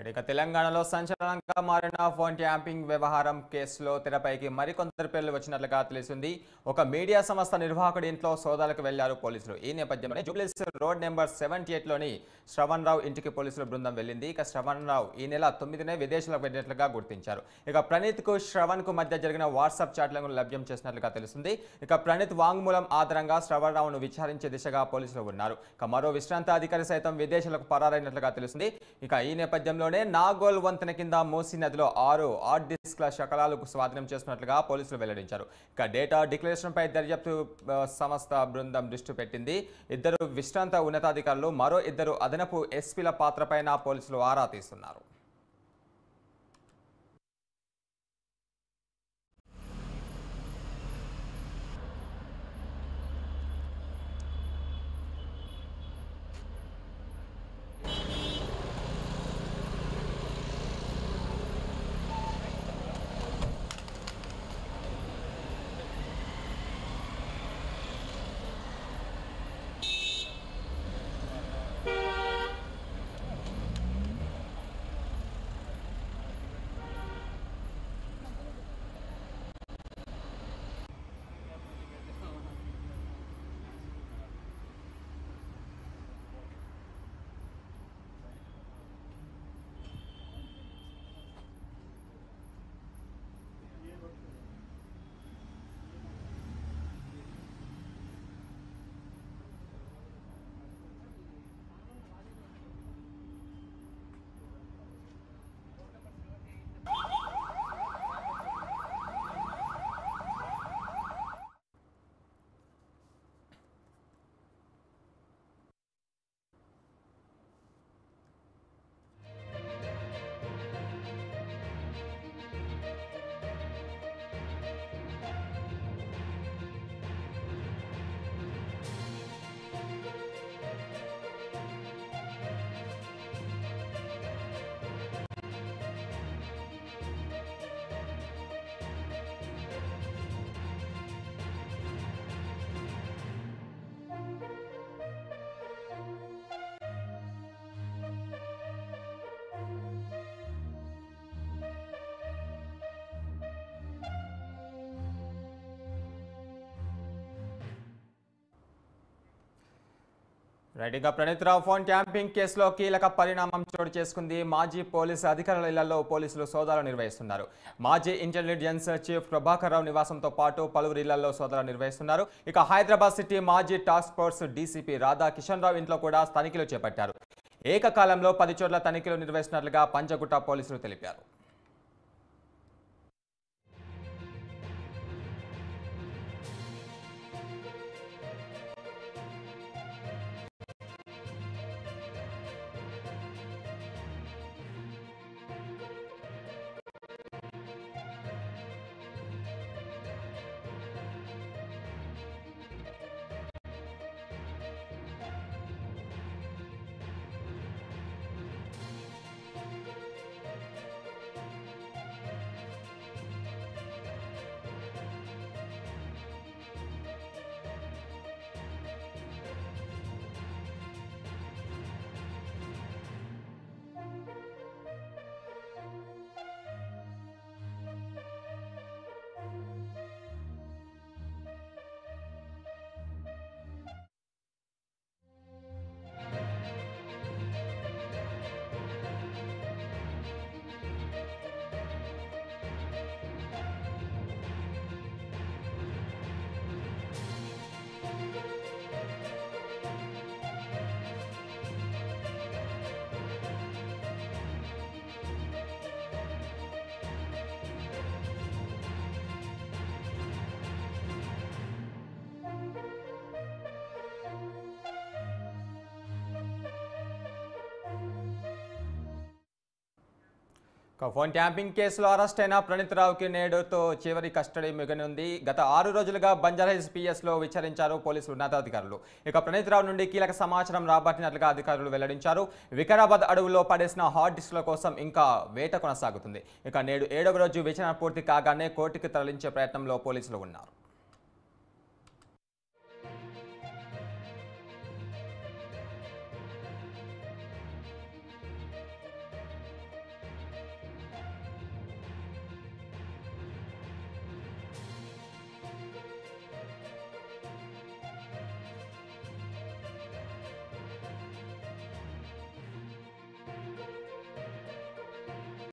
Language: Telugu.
ఇక తెలంగాణలో సంచలనంగా మారిన ఫోన్ ట్యాంపింగ్ వ్యవహారం కేసులో తెరపైకి మరికొందరు పేర్లు వచ్చినట్లుగా తెలిసింది. ఒక మీడియా సంస్థ నిర్వాహకుడి ఇంట్లో సోదాలకు వెళ్లారు పోలీసులు. ఈ నేపథ్యంలో జూబ్లీహిల్స్ రోడ్ నెంబర్ 78లోని శ్రవణ్ రావు ఇంటికి పోలీసుల బృందం వెళ్లింది. ఇక శ్రవణ్ రావు ఈ నెల 9నే విదేశాలకు వెళ్ళినట్లుగా గుర్తించారు. ఇక ప్రణీత్ కు శ్రవణ్ కు మధ్య జరిగిన వాట్సాప్ చాట్లను లభ్యం చేసినట్లుగా తెలుస్తుంది. ఇక ప్రణీత్ వాంగ్మూలం ఆధారంగా శ్రవణ్ రావును విచారించే దిశగా పోలీసులు ఉన్నారు. ఇక మరో విశ్రాంత అధికారి సైతం విదేశాలకు పరారైనట్లుగా తెలుస్తుంది. ఇక ఈ నేపథ్యంలోనే నాగోల్ వంతెన కింద మూసీ నదిలో 6 హార్డ్ డిస్క్ల శకలాలకు స్వాధీనం చేస్తున్నట్లుగా పోలీసులు వెల్లడించారు. ఇక డేటా డిక్లరేషన్ పై దర్యాప్తు సంస్థ బృందం దృష్టి పెట్టింది. 2 విశ్రాంత ఉన్నతాధికారులు, మరో 2 అదనపు ఎస్పీల పాత్రపైన పోలీసులు ఆరా తీస్తున్నారు. రైట్గా ప్రణీత్ రావు ఫోన్ ట్యాంపింగ్ కేసులో కీలక పరిణామం చోటు చేసుకుంది. మాజీ పోలీసు అధికారుల ఇళ్లలో పోలీసులు సోదాలు నిర్వహిస్తున్నారు. మాజీ ఇంటెలిజెన్స్ చీఫ్ ప్రభాకర్ రావు నివాసంతో పాటు పలువురు ఇళ్లలో సోదాలు నిర్వహిస్తున్నారు. ఇక హైదరాబాద్ సిటీ మాజీ task force DCP Radha Kishan Rao ఇంట్లో కూడా తనిఖీలు చేపట్టారు. ఏకకాలంలో 10 చోట్ల తనిఖీలు నిర్వహిస్తున్నట్లుగా పంజగుట్ట పోలీసులు తెలిపారు. ఫోన్ ట్యాంపింగ్ కేసులో అరెస్ట్ అయిన ప్రణీత్ రావుకి నేడుతో చివరి కస్టడీ మిగనుంది. గత 6 రోజులుగా బంజారాహిల్స్ పిఎస్లో విచారించారు పోలీసు ఉన్నతాధికారులు. ఇక ప్రణీత్ రావు నుండి కీలక సమాచారం రాబట్టినట్లుగా అధికారులు వెల్లడించారు. వికారాబాద్ అడవుల్లో పడేసిన హార్డ్ డిస్క్ల కోసం ఇంకా వేట కొనసాగుతుంది. ఇక నేడు 7వ రోజు విచారణ పూర్తి కాగానే కోర్టుకు తరలించే ప్రయత్నంలో పోలీసులు ఉన్నారు.